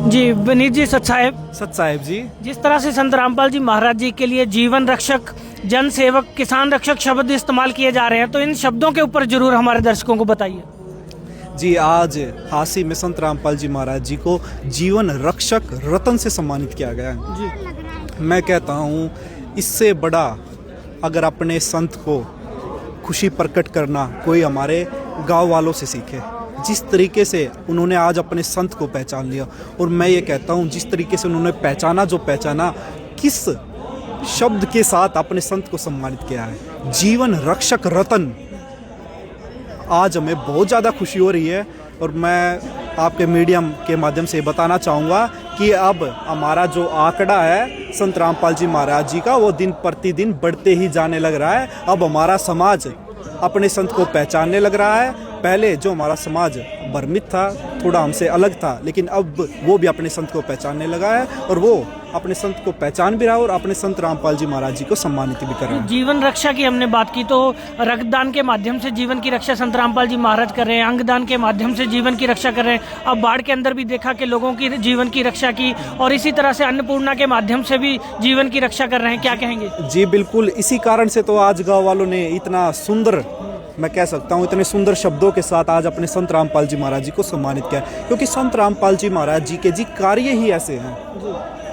जी विनीत जी, सत साहेब जी। जिस तरह से संत रामपाल जी महाराज जी के लिए जीवन रक्षक, जन सेवक, किसान रक्षक शब्द इस्तेमाल किए जा रहे हैं, तो इन शब्दों के ऊपर जरूर हमारे दर्शकों को बताइए। जी, आज हासी में संत रामपाल जी महाराज जी को जीवन रक्षक रत्न से सम्मानित किया गया है। जी मैं कहता हूँ इससे बड़ा अगर अपने संत को खुशी प्रकट करना कोई हमारे गांव वालों से सीखे। जिस तरीके से उन्होंने आज अपने संत को पहचान लिया, और मैं ये कहता हूँ जिस तरीके से उन्होंने पहचाना, किस शब्द के साथ अपने संत को सम्मानित किया है, जीवन रक्षक रत्न। आज हमें बहुत ज़्यादा खुशी हो रही है, और मैं आपके मीडियम के माध्यम से बताना चाहूँगा कि अब हमारा जो आंकड़ा है संत रामपाल जी महाराज जी का, वो दिन प्रतिदिन बढ़ते ही जाने लग रहा है। अब हमारा समाज अपने संत को पहचानने लग रहा है। पहले जो हमारा समाज भ्रमित था, थोड़ा हमसे अलग था, लेकिन अब वो भी अपने संत को पहचानने लगा है, और वो अपने संत को पहचान भी रहा है और अपने संत रामपाल जी महाराज जी को सम्मानित भी कर रहा है। जीवन रक्षा की हमने बात की, तो रक्तदान के माध्यम से जीवन की रक्षा संत रामपाल जी महाराज कर रहे हैं, अंगदान के माध्यम से जीवन की रक्षा कर रहे हैं। अब बाढ़ के अंदर भी देखा कि लोगों की जीवन की रक्षा की, और इसी तरह से अन्नपूर्णा के माध्यम से भी जीवन की रक्षा कर रहे हैं। क्या कहेंगे? जी बिल्कुल, इसी कारण से तो आज गाँव वालों ने इतना सुंदर, मैं कह सकता हूँ इतने सुंदर शब्दों के साथ आज अपने संत रामपाल जी महाराज जी को सम्मानित किया, क्योंकि संत रामपाल जी महाराज जी के कार्य ही ऐसे हैं।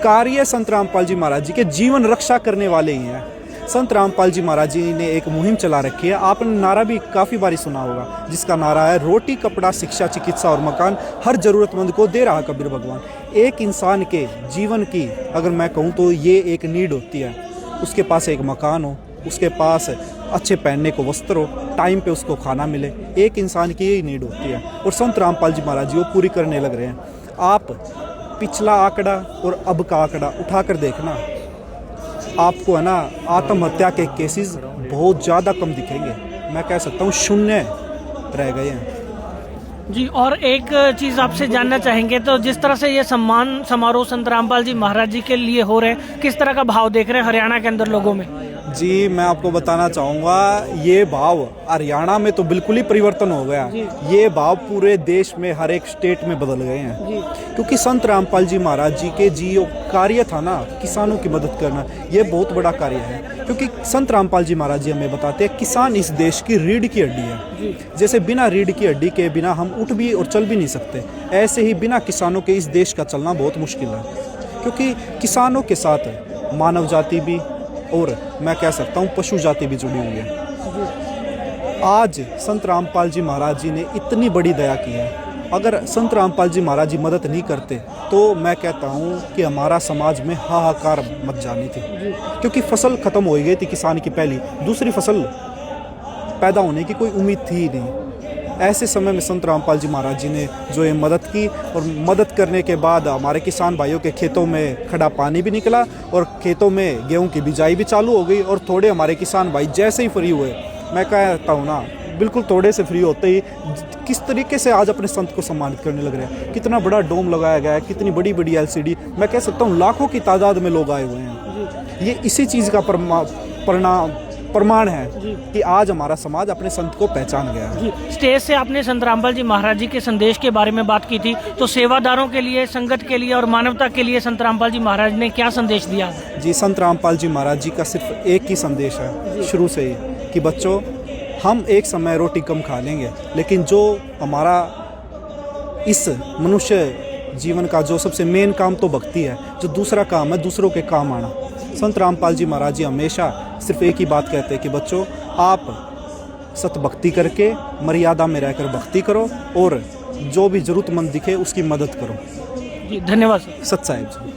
कार्य संत रामपाल जी महाराज जी के जीवन रक्षा करने वाले ही हैं। संत रामपाल जी महाराज जी ने एक मुहिम चला रखी है, आपने नारा भी काफ़ी बारी सुना होगा, जिसका नारा है रोटी, कपड़ा, शिक्षा, चिकित्सा और मकान हर जरूरतमंद को दे रहा कबीर भगवान। एक इंसान के जीवन की अगर मैं कहूँ तो ये एक नीड होती है, उसके पास एक मकान हो, उसके पास अच्छे पहनने को वस्त्र हो, टाइम पे उसको खाना मिले, एक इंसान की यही नीड होती है, और संत रामपाल जी महाराज जी वो पूरी करने लग रहे हैं। आप पिछला आंकड़ा और अब का आंकड़ा उठाकर देखना, आपको है ना आत्महत्या के केसेस बहुत ज़्यादा कम दिखेंगे। मैं कह सकता हूँ शून्य रह गए हैं। जी, और एक चीज़ आपसे जानना चाहेंगे, तो जिस तरह से ये सम्मान समारोह संत रामपाल जी महाराज जी के लिए हो रहे हैं, किस तरह का भाव देख रहे हैं हरियाणा के अंदर लोगों में? जी, मैं आपको बताना चाहूँगा ये भाव हरियाणा में तो बिल्कुल ही परिवर्तन हो गया। ये भाव पूरे देश में हर एक स्टेट में बदल गए हैं, क्योंकि संत रामपाल जी महाराज जी के जो कार्य था ना, किसानों की मदद करना, ये बहुत बड़ा कार्य है। क्योंकि संत रामपाल जी महाराज जी हमें बताते हैं किसान इस देश की रीढ़ की हड्डी है। जैसे बिना रीढ़ की हड्डी के बिना हम उठ भी और चल भी नहीं सकते, ऐसे ही बिना किसानों के इस देश का चलना बहुत मुश्किल है। क्योंकि किसानों के साथ मानव जाति भी, और मैं कह सकता हूँ पशु जाति भी जुड़ी हुई है। आज संत रामपाल जी महाराज जी ने इतनी बड़ी दया की है, अगर संत रामपाल जी महाराज जी मदद नहीं करते तो मैं कहता हूँ कि हमारा समाज में हाहाकार मच जानी थी। क्योंकि फसल खत्म हो गई थी किसान की, पहली दूसरी फसल पैदा होने की कोई उम्मीद थी ही नहीं। ऐसे समय में संत रामपाल जी महाराज जी ने जो ये मदद की, और मदद करने के बाद हमारे किसान भाइयों के खेतों में खड़ा पानी भी निकला, और खेतों में गेहूं की बिजाई भी चालू हो गई, और थोड़े हमारे किसान भाई जैसे ही फ्री हुए, मैं कहता हूँ ना बिल्कुल थोड़े से फ्री होते ही किस तरीके से आज अपने संत को सम्मानित करने लग रहे हैं। कितना बड़ा डोम लगाया गया है, कितनी बड़ी बड़ी LCD, मैं कह सकता हूँ लाखों की तादाद में लोग आए हुए हैं। ये इसी चीज़ का प्रमाण है कि आज हमारा समाज अपने संत को पहचान गया है। स्टेज से आपने संत रामपाल जी महाराज जी के संदेश के बारे में बात की थी, तो सेवादारों के लिए, संगत के लिए और मानवता के लिए संत रामपाल जी महाराज ने क्या संदेश दिया? जी, संत रामपाल जी महाराज जी का सिर्फ एक ही संदेश है शुरू से ही, कि बच्चों हम एक समय रोटी कम खा लेंगे, लेकिन जो हमारा इस मनुष्य जीवन का जो सबसे मेन काम तो भक्ति है, जो दूसरा काम है दूसरों के काम आना। संत रामपाल जी महाराज जी हमेशा सिर्फ एक ही बात कहते हैं कि बच्चों आप सत भक्ति करके मर्यादा में रहकर भक्ति करो, और जो भी जरूरतमंद दिखे उसकी मदद करो। जी, धन्यवाद। सत साहिब जी।